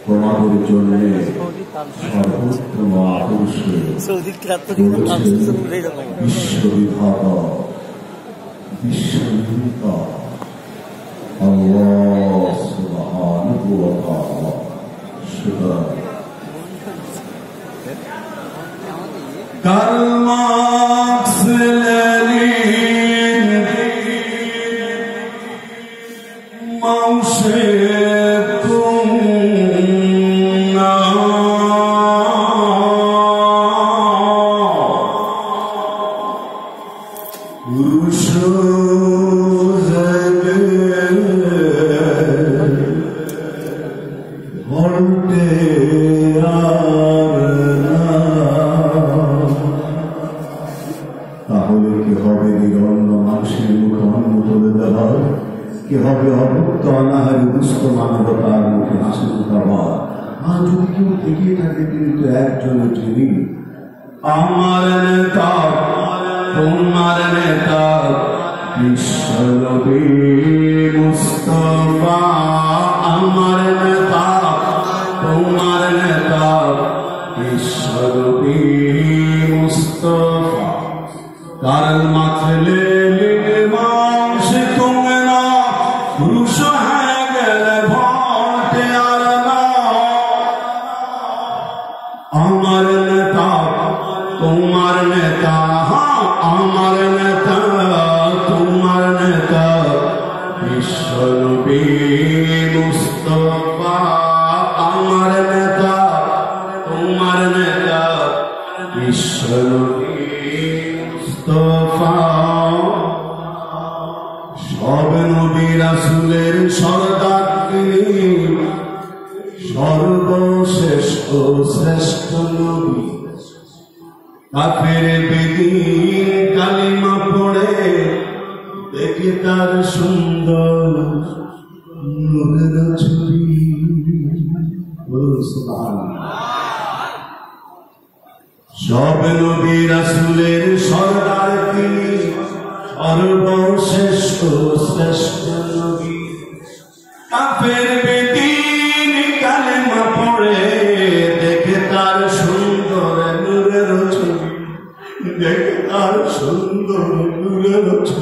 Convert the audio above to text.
তোমাদের জন্য সর্বোত্তম আদর্শ বিশ্ববিধাতা বিশ্বনির্মাতা আল্লাহ সুবহানাহু ওয়া তাআলা। সুতরাং কার্ল মার্কস লেনিন মাউসে তাহলে কি হবে নিরন্ন মানুষের মুখে অন্ন তুলে দেওয়া, কি হবে অভুক্ত অনাহারী দুস্থ মানবতার মুখে হাসি দেওয়া। আর যদি কেউ এগিয়ে থাকে তিনি তো একজনের যিনি আমার নেতা তোমার নেতা বিশ্বনবী মুস্তাফা। আমার নেতা তোমার নেতা বিশ্বনবী মুস্তাফা। কার্ল মার্কস লেনিন মাউসে তুমি না পুরুষ হয়ে গেলে ভোটে আর না। আমার নেতা তোমার নেতা, আমার নেতা তোমার নেতা বিশ্বনবী মুস্তাফা। আমার নেতা তোমার নেতা বিশ্বনবী মুস্তাফা। সব নবী রাসূলের সরদার তিনি, সর্বশ্রেষ্ঠ শ্রেষ্ঠ নবী। কাফের বেদিন কালিমা পড়ে দেখে তার সুন্দর নূরের ছবি। সব নবী রাসূলের সরদার তিনি, সর্বশ্রেষ্ঠ শ্রেষ্ঠ নবী। কাফের